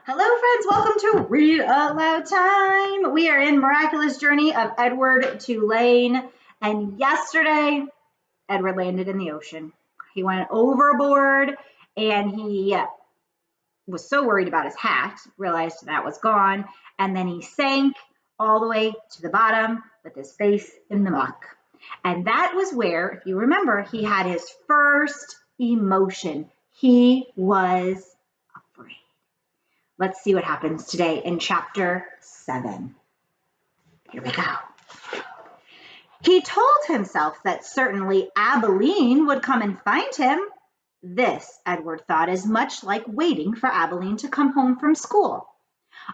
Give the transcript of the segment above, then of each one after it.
Hello, friends. Welcome to Read Aloud Time. We are in Miraculous Journey of Edward Tulane. And yesterday, Edward landed in the ocean. He went overboard and he was so worried about his hat, realized that was gone. And then he sank all the way to the bottom with his face in the muck. And that was where, if you remember, he had his first emotion. He was afraid. Let's see what happens today in chapter 7. Here we go. He told himself that certainly Abilene would come and find him. This, Edward thought, is much like waiting for Abilene to come home from school.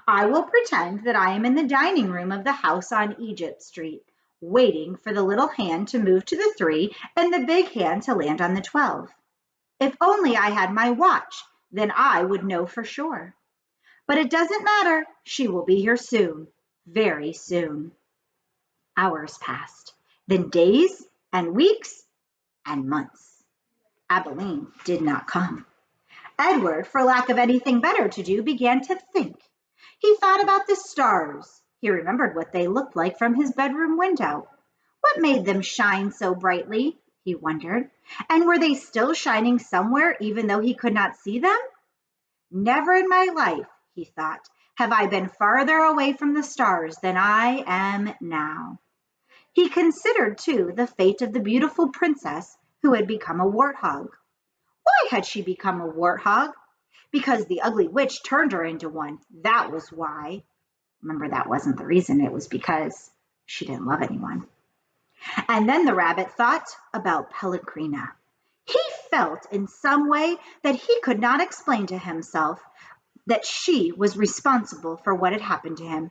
I will pretend that I am in the dining room of the house on Egypt Street, waiting for the little hand to move to the 3 and the big hand to land on the 12. If only I had my watch, then I would know for sure. But it doesn't matter. She will be here soon, very soon. Hours passed, then days and weeks and months. Abilene did not come. Edward, for lack of anything better to do, began to think. He thought about the stars. He remembered what they looked like from his bedroom window. What made them shine so brightly, he wondered, and were they still shining somewhere even though he could not see them? Never in my life, he thought, have I been farther away from the stars than I am now. He considered, too, the fate of the beautiful princess who had become a warthog. Why had she become a warthog? Because the ugly witch turned her into one. That was why. Remember, that wasn't the reason. It was because she didn't love anyone. And then the rabbit thought about Pellegrina. He felt in some way that he could not explain to himself that she was responsible for what had happened to him.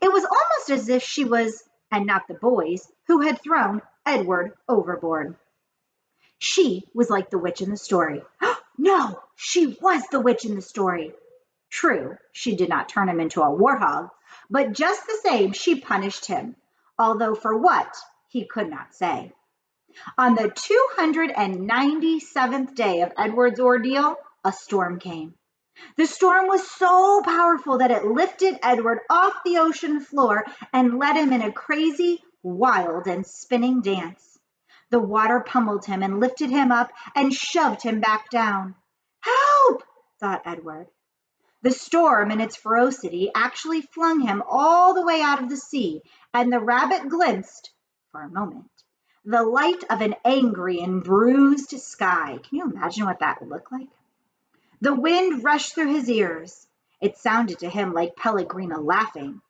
It was almost as if she was, and not the boys, who had thrown Edward overboard. She was like the witch in the story. No, she was the witch in the story. True, she did not turn him into a warthog, but just the same, she punished him, although for what, he could not say. On the 297th day of Edward's ordeal, a storm came. The storm was so powerful that it lifted Edward off the ocean floor and led him in a crazy, wild, and spinning dance. The water pummeled him and lifted him up and shoved him back down. Help! Thought Edward. The storm in its ferocity actually flung him all the way out of the sea, and the rabbit glimpsed, for a moment, the light of an angry and bruised sky. Can you imagine what that would look like? The wind rushed through his ears. It sounded to him like Pellegrina laughing.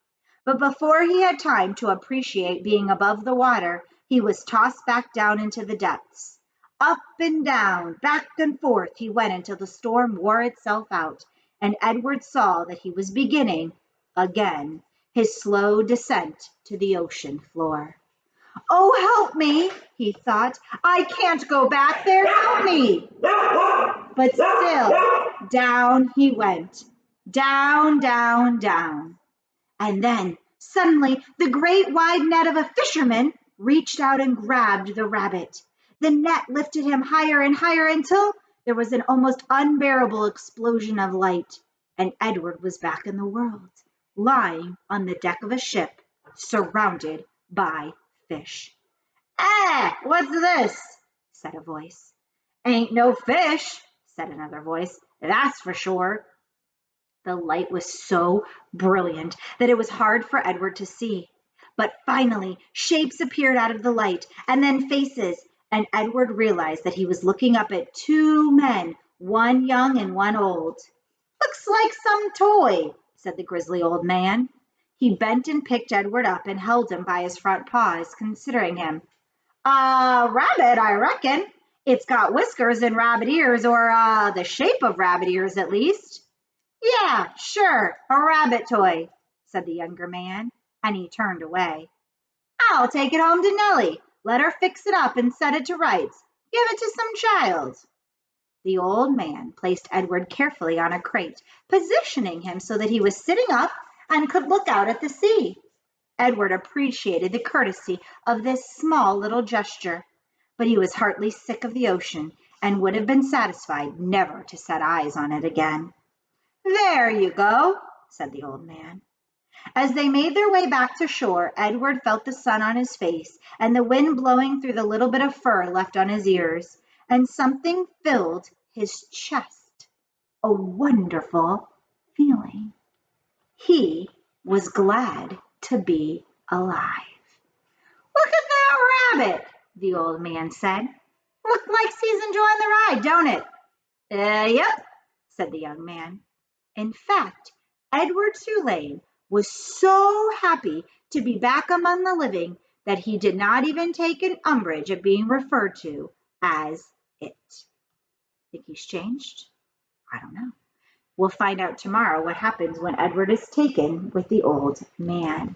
But before he had time to appreciate being above the water, he was tossed back down into the depths. Up and down, back and forth he went until the storm wore itself out, and Edward saw that he was beginning, again, his slow descent to the ocean floor. Oh, help me, he thought. I can't go back there. Help me. But still, down he went. Down, down, down. And then, suddenly, the great wide net of a fisherman reached out and grabbed the rabbit. The net lifted him higher and higher until there was an almost unbearable explosion of light, and Edward was back in the world, lying on the deck of a ship, surrounded by fish. "Ah, what's this?" said a voice. "Ain't no fish," said another voice. "That's for sure." The light was so brilliant that it was hard for Edward to see. But finally, shapes appeared out of the light, and then faces, and Edward realized that he was looking up at 2 men, one young and one old. "Looks like some toy," said the grizzly old man. He bent and picked Edward up and held him by his front paws, considering him. "A rabbit, I reckon. It's got whiskers and rabbit ears, or the shape of rabbit ears at least." "Yeah, sure, a rabbit toy," said the younger man, and he turned away. "I'll take it home to Nellie. Let her fix it up and set it to rights. Give it to some child." The old man placed Edward carefully on a crate, positioning him so that he was sitting up and could look out at the sea. Edward appreciated the courtesy of this small little gesture, but he was heartily sick of the ocean and would have been satisfied never to set eyes on it again. There you go, said the old man. As they made their way back to shore, Edward felt the sun on his face and the wind blowing through the little bit of fur left on his ears, and something filled his chest. A wonderful feeling. He was glad to be alive. Look at that rabbit, the old man said. Looks like he's enjoying the ride, don't it? Yep, said the young man. In fact, Edward Tulane was so happy to be back among the living that he did not even take an umbrage at being referred to as it. Think he's changed? I don't know. We'll find out tomorrow what happens when Edward is taken with the old man.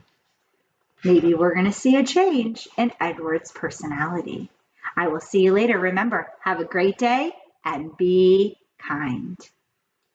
Maybe we're going to see a change in Edward's personality. I will see you later. Remember, have a great day and be kind.